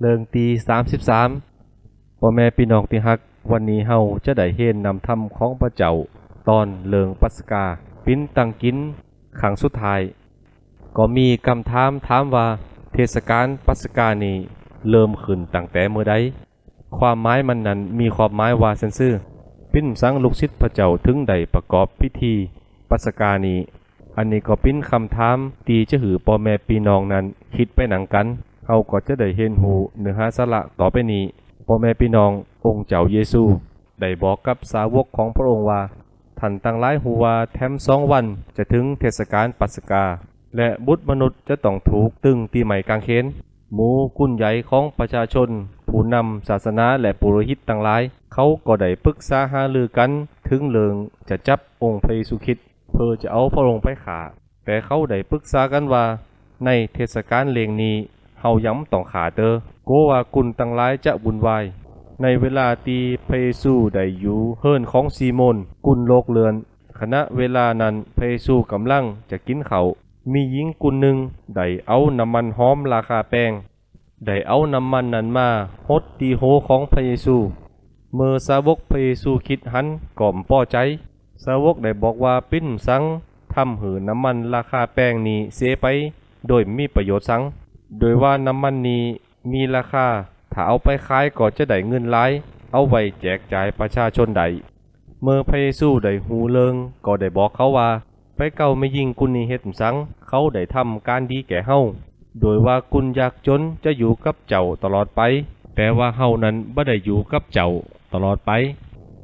เรื่องตี33พ่อแม่พี่น้องที่ฮักวันนี้เฮาจะได้เห็นนำธรรมของพระเจ้าตอนเรื่องปัสกาปิ้นตังกินขังสุดท้ายก็มีคำถามว่าเทศกาลปัสกานี้เริ่มขึ้นตั้งแต่เมื่อใดความหมายมันนั้นมีความหมายว่าซื่อปิ้นสังลูกศิษย์พระเจ้าถึงได้ประกอบพิธีปัสกานี้อันนี้ก็เป็นคำถามตีจะหือพ่อแม่พี่น้องนั้นคิดไปหนังกันเฮาก็จะได้เห็นหูเนื้อหาสาระต่อไปนี้พ่อแม่พี่น้ององค์เจ้าเยซูได้บอกกับสาวกของพระองค์ว่าท่านตั้งหลายหูว่าแถม2 วันจะถึงเทศกาลปัสกาและบุตรมนุษย์จะต้องถูกตึงตีไม้กางเขนหมู่กุนใหญ่ของประชาชนผู้นำศาสนาและปุโรหิตต่างหลายเขาก็ได้ปรึกษาหารือกันถึงเรื่องจะจับองค์พระเยซูคริสต์เพื่อจะเอาพระองค์ไปฆ่าแต่เขาได้ปรึกษากันว่าในเทศกาลเลี้ยงนี้เฮาย้ำต้องฆ่าเตอโกว่ากุนต่างหลายจะวุ่นวายในเวลาที่พระเยซูได้อยู่เฮิรนของซีโมนกุนโลกเลือนขณะเวลานั้นพระเยซูกำลังจะกินข้าวมีหญิงกุนหนึ่งได้เอาน้ำมันหอมราคาแพงได้เอาน้ำมันนั้นมาหดตีโหของพระเยซูเมื่อสาวกพระเยซูคิดหันก็บ่พอใจสาวกได้บอกว่าปิ้นสังทำหือน้ำมันราคาแพงนี้เสียไปโดยมีประโยชน์สังโดยว่าน้ำมันนี้มีราคาถ้าเอาไปขายก็จะได้เงินหลายเอาไว้แจกจ่ายประชาชนใดเมื่อพระเยซูได้หูเลิงก็ได้บอกเขาว่าไปเก่าไม่ยิงกุนนี้เฮ็ดสังเขาได้ทำการดีแก่เฮาโดยว่ากุนยากจนจะอยู่กับเจ้าตลอดไปแต่ว่าเฮานั้นบ่ได้อยู่กับเจ้าตลอดไป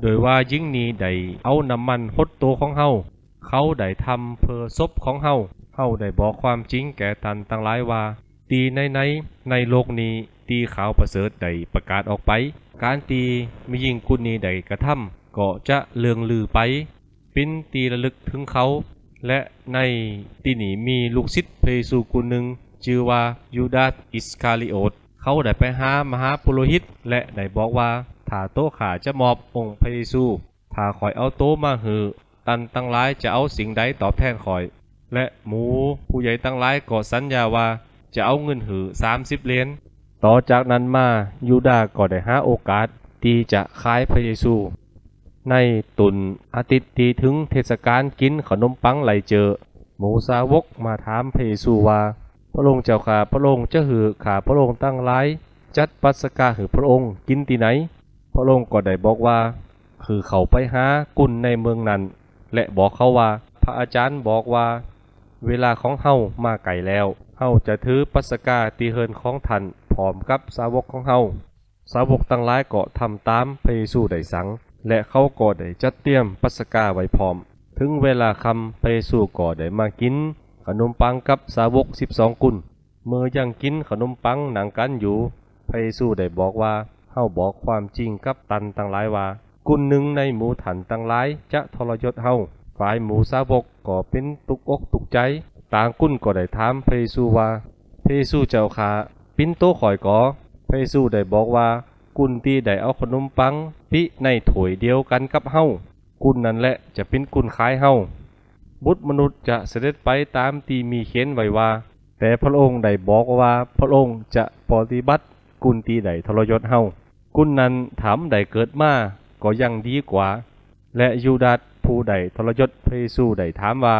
โดยว่าหญิงนี้ได้เอาน้ำมันหดโตของเฮาเขาได้ทำเพื่อศพของเฮาได้บอกความจริงแก่ท่านทั้งหลายว่าตีในโลกนี้ตีข่าวประเสริฐได้ประกาศออกไปการตีมียิงกุนนี้ได้กระทำก็จะเลืองลือไปเป็นตีระลึกถึงเขาและในที่นี้มีลูกศิษย์พระเยซูคนหนึ่งชื่อว่ายูดาสอิสคาริโอตเขาได้ไปหามหาปุโรหิตและได้บอกว่าถ้าโตข้าจะมอบองค์พระเยซูถ้าข่อยเอาโตมาหือตันตั้งหลายจะเอาสิ่งใดตอบแทนข่อยและหมู่ผู้ใหญ่ตั้งหลายก็สัญญาว่าจะเอาเงินหือ30 เหรียญต่อจากนั้นมายูดาก็ได้หาโอกาสที่จะขายพระเยซูในตุนอาทิตย์ที่ถึงเทศกาลกินขนมปังไหลเจอหมู่สาวกมาถามพระเยซูว่าพระองค์เจ้าข้าพระองค์จะหือข้าพระองค์ตั้งหลายจัดปัสกาหือพระองค์กินที่ไหนพระองค์ก็ได้บอกว่าคือเขาไปหากุนในเมืองนั้นและบอกเขาว่าพระอาจารย์บอกว่าเวลาของเฮามาไกลแล้วเฮาจะถือปัสกาที่เฮิรนของท่านพร้อมกับสาวกของเฮาสาวกตั้งหลายก็ทำตามพระเยซูได้สั่งและเขาก็ได้จัดเตรียมปัสกาไว้พร้อมถึงเวลาค่ำพระเยซูก็ได้มากินขนมปังกับสาวก12 กุนเมื่อยังกินขนมปังหนังกันอยู่พระเยซูได้บอกว่าเฮาบอกความจริงกับตันตั้งหลายว่ากุนหนึ่งในหมู่ท่านตั้งหลายจะทรยศเฮาฝ่ายหมู่สาวกก็เป็นตุกอกตุกใจต่างกุนก็ได้ถามพระเยซูว่าพระเยซูเจ้าข้าปิ้นโตข่อยก่อพระเยซูได้บอกว่ากุนที่ได้เอาขนมปังปิในถ้วยเดียวกันกับเฮากุนนั่นแหละจะเป็นกุนขายเฮาบุตรมนุษย์จะเสด็จไปตามที่มีเขียนไว้ว่าแต่พระองค์ได้บอกว่าพระองค์จะปฏิบัติกุนที่ได้ทรยศเฮากุนนั้นถามได้เกิดมาก็ยังดีกว่าและยูดาสผู้ใดทรยศพระเยซูได้ถามว่า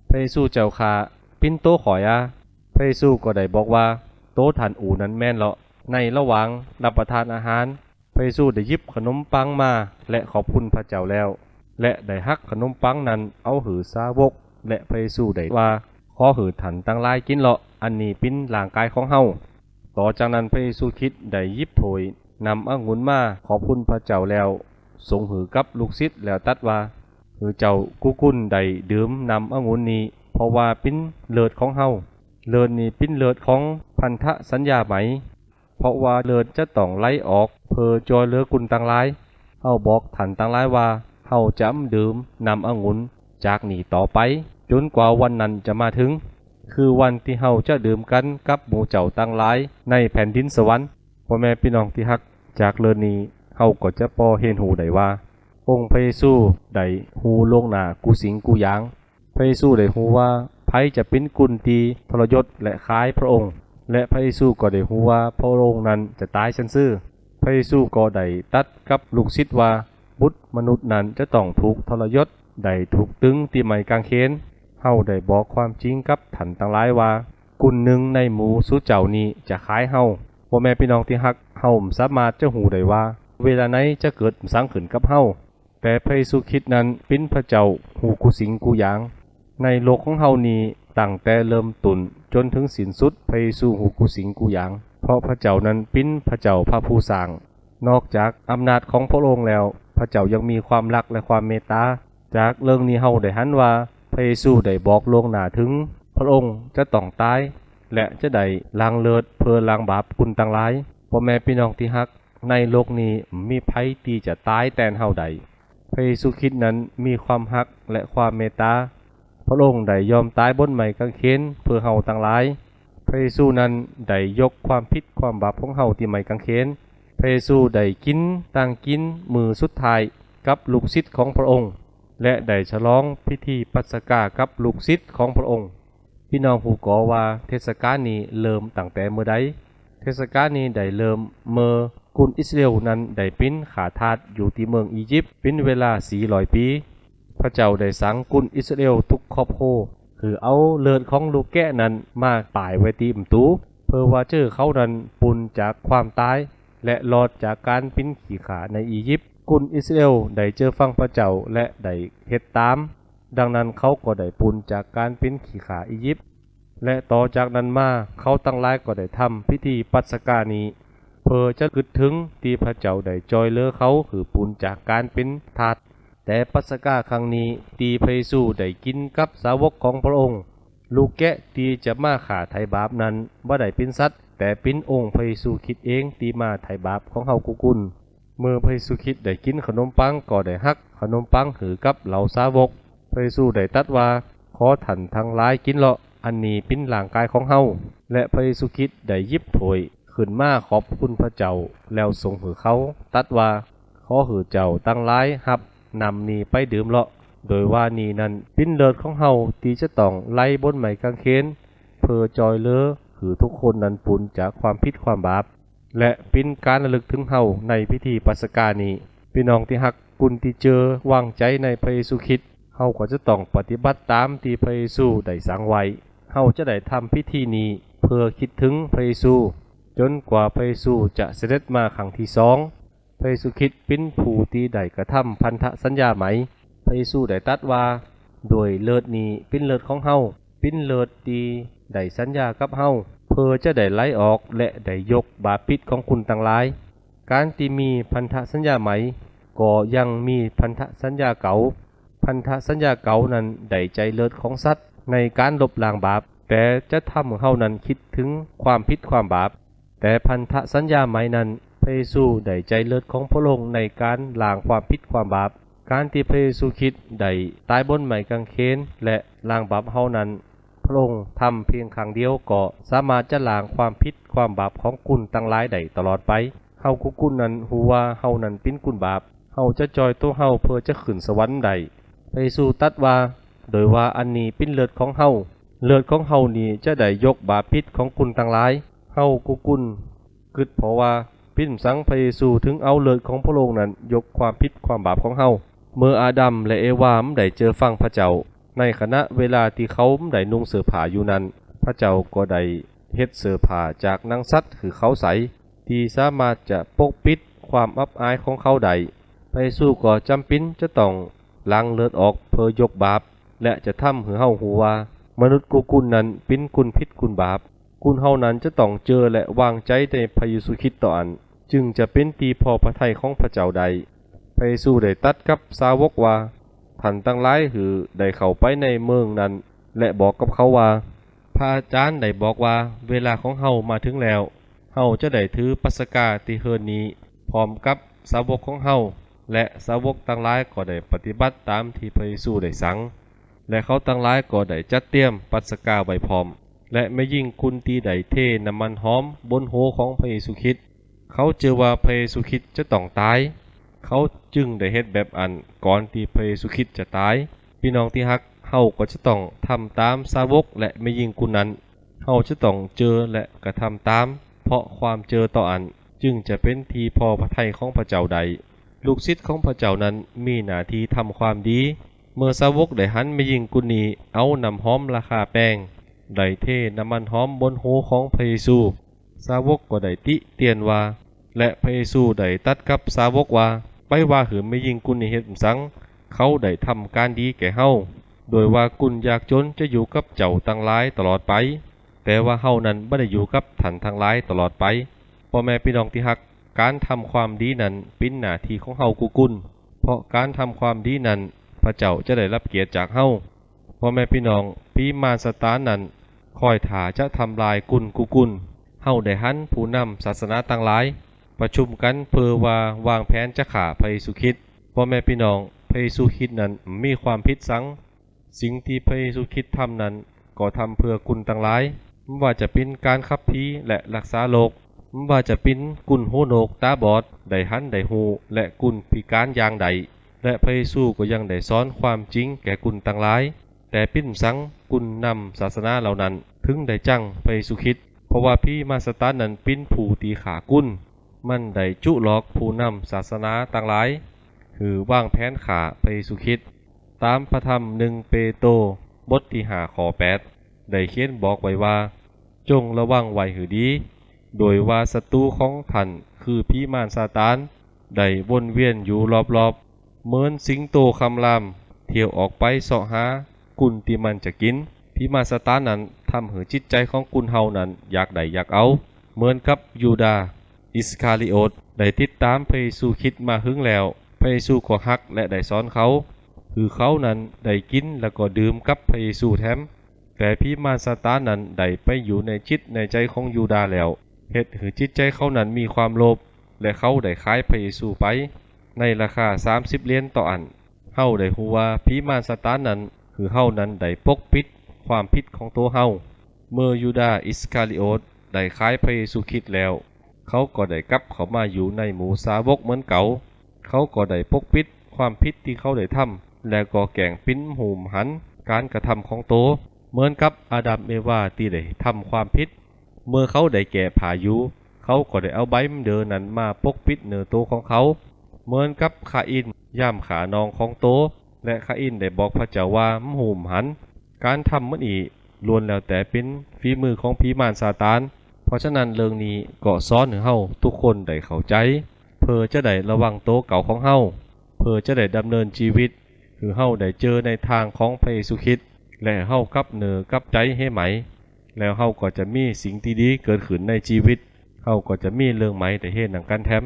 พระเยซูเจ้าข้าปิ้นโตข่อยพระเยซูก็ได้บอกว่าโตท่านอูนั้นแม่นเลาะในระหว่างรับประทานอาหารพระเยซูได้หยิบขนมปังมาและขอบคุณพระเจ้าแล้วและได้หักขนมปังนั้นเอาหือสาวกและพระเยซูได้ว่าขอหือท่านตั้งหลายกินเลาะอันนี้เป็นร่างกายของเฮาต่อจากนั้นพระเยซูคริสต์ได้หยิบถ้วยนำองุ่นมาขอบคุณพระเจ้าแล้วทรงหือกับลูกศิษย์แล้วตรัสว่าหือเจ้ากุนได้ดื่มนำองุ่นนี้เพราะว่าเป็นเลือดของเฮาเลือดนี้เป็นเลือดของพันธสัญญาไหมเพราะว่าเลือดจะต้องไหลออกเพื่อจอยเหลือกุนต่างหลายเฮาบอกท่านต่างหลายว่าเฮาจะดื่มนำองุ่นจากนี้ต่อไปจนกว่าวันนั้นจะมาถึงคือวันที่เฮาจะดื่มกันกับหมู่เจ้าต่างหลายในแผ่นดินสวรรค์พ่อแม่พี่น้องที่ฮักจากเรื่องนี้เฮาก็จะพอเห็นหูได้ว่าองค์พระเยซูได้หูลงหน้ากูสิงกูหยางพระเยซูได้หูว่าไผจะเป็นกุนตีทรยศและคล้ายพระองค์ และพระเยซูก็ได้ฮู้ว่าพระองค์นั้นจะตายซื่อๆพระเยซูก็ได้ตัดกับลูกศิษย์ว่าบุตรมนุษย์นั้นจะต้องถูกทรยศได้ถูกตึงที่ไม้กางเขนเฮาได้บอกความจริงกับท่านทั้งหลายว่ากุนหนึ่งในหมู่สู่เจ้านี้จะขายเฮาพ่อแม่พี่น้องที่ฮักเฮาสามารถจะฮู้ได้ว่าเวลาไหนจะเกิดสังขึ้นกับเฮาแต่พระเยซูคริสต์นั้นเป็นพระเจ้าฮู้กูสิ่งกูอย่างในโลกของเฮานี้ตั้งแต่เริ่มต้นจนถึงสิ้นสุดพระเยซูฮู้กูสิ่งกูอย่างเพราะพระเจ้านั้นเป็นพระเจ้าพระผู้สร้างนอกจากอำนาจของพระองค์แล้วพระเจ้ายังมีความรักและความเมตตาจากเรื่องนี้เฮาได้หันว่าพระเยซูได้บอกล่วงหน้าถึงพระองค์จะต้องตายและจะได้ล้างเลิศเพื่อล้างบาปคุณต่างหลายพ่อแม่พี่น้องที่ฮักในโลกนี้มีไผที่จะตายแทนเฮาใดพระเยซูคริสต์นั้นมีความฮักและความเมตตาพระองค์ได้ยอมตายบนไม้กางเขนเพื่อเฮาต่างหลายพระเยซูนั้นได้ยกความผิดความบาปของเฮาที่ไม้กางเขนพระเยซูได้กินตั้งกินมื้อสุดท้ายกับลูกศิษย์ของพระองค์และได้ฉลองพิธีปัสกากับลูกศิษย์ของพระองค์พี่น้องฮู้ก่อว่าเทศกาลนี้เริ่มตั้งแต่เมื่อใดเทศกาลนี้ได้เริ่มเมื่อกุนอิสราเอลนั้นได้เป็นข้าทาสอยู่ที่เมืองอียิปต์เป็นเวลา400ปีพระเจ้าได้สั่งกุนอิสราเอลทุกครอบครัวคือเอาเลือดของลูกแกะนั้นมาป่ายไว้ที่ประตูเพื่อว่าเขานั้นปุนจากความตายและรอดจากการปิ้นขี่ขาในอียิปต์กุนอิสราเอลได้เจอฟังพระเจ้าและได้เฮ็ดตามดังนั้นเขาก็ได้ปุนจากการปิ้นขี่ขาอียิปต์และต่อจากนั้นมาเขาตั้งหลายก็ได้ทำพิธีปัสกานี้เพื่อจะกึดถึงที่พระเจ้าได้จอยเหลือเขาคือปุนจากการเป็นทาสแต่ปัสกาครั้งนี้ที่พระเยซูได้กินกับสาวกของพระองค์ลูกแกะที่จะมาฆ่าไถ่บาปนั้นบ่ได้เป็นสัตว์แต่เป็นองค์พระเยซูคริสต์เองที่มาไถ่บาปของเฮากุกุลเมื่อพระเยซูคริสต์ได้กินขนมปังก็ได้ฮักขนมปังหือกับเหล่าสาวกพระเยซูได้ตรัสว่าขอท่านทั้งหลายกินเลาะอันนี้เป็นร่างกายของเฮาและพระเยซูคริสต์ได้หยิบถ้วยขึ้นมาขอบคุณพระเจ้าแล้วส่งให้เขาตรัสว่าขอให้เจ้าทั้งหลายรับนำนี้ไปดื่มเลาะโดยว่านี้นั้นเป็นเลือดของเฮาที่จะต้องไล่บนไม้กางเขนเพื่อจอยเหลือคือทุกคนนั้นปุนจากความผิดความบาปและเป็นการระลึกถึงเฮาในพิธีปัสกานี้พี่น้องที่ฮักกุนที่เจอวางใจในพระเยซูคริสต์เฮาก็จะต้องปฏิบัติตามที่พระเยซูได้สั่งไว้เฮาจะได้ทำพิธีนี้เพื่อคิดถึงพระเยซูจนกว่าพระเยซูจะเสด็จมาครั้งที่สองพระเยซูคริสต์เป็นผู้ที่ได้กระทำพันธสัญญาไหมพระเยซูได้ตรัสว่าโดยเลือดนี้เป็นเลือดของเฮาเป็นเลือดที่ได้สัญญากับเฮาเพื่อจะได้ไล่ออกและได้ยกบาปผิดของคุณต่างหลายการที่มีพันธสัญญาไหมก็ยังมีพันธสัญญาเก่าพันธสัญญาเก่านั้นได้ใจเลือดของสัตว์ในการลบล้างบาปแต่จะทำให้เฮานั้นคิดถึงความผิดความบาปแต่พันธสัญญาไหมนั้นพระเยซูได้ใจเลือดของพระองค์ในการล้างความผิดความบาปการที่พระเยซูคริสต์ได้ตายบนไม้กางเขนและล้างบาปเฮานั้นพระองค์ทำเพียงครั้งเดียวก็สามารถจะล้างความผิดความบาปของกุนทั้งหลายได้ตลอดไปเฮากุนนั้นฮู้ว่าเฮานั้นเป็นกุนบาปเฮาจะจอยตัวเฮาเพื่อจะขึ้นสวรรค์ได้พระเยซูตรัสว่าโดยว่าอันนี้เป็นเลือดของเฮาเลือดของเฮานี้จะได้ยกบาปผิดของกุนทั้งหลายเฮากุนกึดเพราะว่าพินสังพระเยซูถึงเอาเลือดของพระองค์นั้นยกความผิดความบาปของเฮาเมื่ออาดัมและเอวาได้เจอฟังพระเจ้าในขณะเวลาที่เขาได้นุ่งเสื้อผ้าอยู่นั้นพระเจ้าก็ได้เฮ็ดเสื้อผ้าจากหนังสัตว์คือเขาใสที่สามารถจะปกปิดความอับอายของเขาได้พระเยซูก็จำเป็นจะต้องล้างเลือดออกเพื่อยกบาปและจะทำให้เฮาฮู้ว่ามนุษย์กุนนั้นเป็นกุนผิดกุนบาปกุนเฮานั้นจะต้องเจอและวางใจในพระเยซูคริสต์ต่ออันจึงจะเป็นที่พอพระทัยของพระเจ้าใดพระเยซูได้ตรัสกับสาวกว่าท่านทั้งหลายคือได้เข้าไปในเมืองนั้นและบอกกับเขาว่าพระอาจารย์ได้บอกว่าเวลาของเฮามาถึงแล้วเฮาจะได้ถือปัสกาที่เฮินนี้พร้อมกับสาวกของเฮาและสาวกทั้งหลายก็ได้ปฏิบัติตามที่พระเยซูได้สั่งและเขาทั้งหลายก็ได้จัดเตรียมปัสกาไว้พร้อมและไม่ยิ่งคุณตีได้เทน้ำมันหอมบนโหของพระเยซูคริสต์เขาเจอว่าพระเยซูคริสต์จะต้องตายเขาจึงได้เฮ็ดแบบอันก่อนที่พระเยซูคริสต์จะตายพี่น้องที่ฮักเฮาก็จะต้องทำตามสาวกและไม่ยิ่งคุณนั้น เฮาจะต้องเจอและกระทำตามเพราะความเจอต่ออันจึงจะเป็นที่พอพระทัยของพระเจ้าใดลูกศิษย์ของพระเจ้านั้นมีหน้าที่ทำความดีเมื่อสาวกได้หันมายิงกุนีเอาน้ำหอมราคาแพงได้เทน้ำมันหอมบนหูของพระเยซูสาวกก็ได้ติเตียนว่าและพระเยซูได้ตัดกับสาวกว่าไปว่าหือไม่ยิงกุนีเฮ็ดสังเขาได้ทำการดีแก่เฮาโดยว่ากุนยากจนจะอยู่กับเจ้าตั้งหลายตลอดไปแต่ว่าเฮานั้นบ่ได้อยู่กับท่านทั้งหลายตลอดไปพ่อแม่พี่น้องที่รักการทำความดีนั้นเป็นหน้าที่ของเฮากุนเพราะการทำความดีนั้นพระเจ้าจะได้รับเกียรติจากเฮาพ่อแม่พี่น้องปีมารซาตานนั้นคอยถ่าจะทำลายกุนเฮาได้หันผู้นำศาสนาต่างหลายประชุมกันเพื่อว่าวางแผนจะฆ่าพระเยซูคริสต์พ่อแม่พี่น้องพระเยซูคริสต์นั้นมีความผิดสังสิ่งที่พระเยซูคริสต์ทำนั้นก็ทำเพื่อกุนต่างหลายไม่ว่าจะเป็นการขับผีและรักษาโรคไม่ว่าจะเป็นกุนหูโหนกตาบอดได้หันได้หูและกุนพิการอย่างใดและพระเยซูก็ยังได้สอนความจริงแก่กุนต่างหลายแต่ปิ้นสังกุนนำศาสนาเหล่านั้นถึงได้จังพระเยซูคริสต์เพราะว่าพี่มาสตานนั้นปิ้นผู้ตีขากุนมันได้จุหลอกผู้นำศาสนาต่างหลายคือวางแผนขาพระเยซูคริสต์ตามพระธรรม1 เปโตรบทที่5 ข้อ 8ได้เขียนบอกไว้ว่าจงระวังไว้หือดีโดยว่าศัตรูของท่านคือผีมารซาตานได้วนเวียนอยู่รอบๆเหมือนสิงโตคำรามเที่ยวออกไปเสาะหากุนที่มันจะกินผีมารซาตานนั้นทำให้จิตใจของกุนเฮานั้นอยากได้อยากเอาเหมือนกับยูดาห์อิสคาริโอตได้ติดตามพระเยซูคริสต์มาหึงแล้วพระเยซูก็ฮักและได้สอนเขาคือเขานั้นได้กินแล้วก็ดื่มกับพระเยซูแถมแต่ผีมารซาตานนั้นได้ไปอยู่ในจิตในใจของยูดาห์แล้วเฮ็ดให้จิตใจเขานั้นมีความโลภและเขาได้ขายพระเยซูไปในราคา30 เหรียญต่ออันเฮาได้ฮู้ว่าผีมารซาตานนั้นคือเฮานั้นได้ปกปิดความผิดของตัวเฮาเมื่อยูดาห์อิสคาริโอตได้ขายพระเยซูคริสต์แล้วเขาก็ได้กลับเข้ามาอยู่ในหมู่สาวกเหมือนเก่าเขาก็ได้ปกปิดความผิดที่เขาได้ทำและก็แกล้งปิ้นหูมหันการกระทำของโตเหมือนกับอาดัมเอวาที่ได้ทำความผิดเมื่อเขาได้แก่ผายุเขาก็ได้เอาใบมเดอนั้นมาปกปิดเนื้อโตของเขาเหมือนกับคาอินย่ำขานองของโตและคาอินได้บอกพระเจ้าว่าหูมหันการทำมันอีล้วนแล้วแต่เป็นฝีมือของผีมารซาตานเพราะฉะนั้นเรื่องนี้ก็สอนให้เฮาทุกคนได้เข้าใจเพื่อจะได้ระวังโตเก่าของเฮาเพื่อจะได้ดำเนินชีวิตคือเฮาได้เจอในทางของพระเยซูคริสต์และเฮากลับเนื้อกลับใจให้ไหมแล้วเฮาก็จะมีสิ่งที่ดีเกิดขึ้นในชีวิตเฮาก็จะมีเรื่องใหม่แต่เฮ็ดหนังกันแถม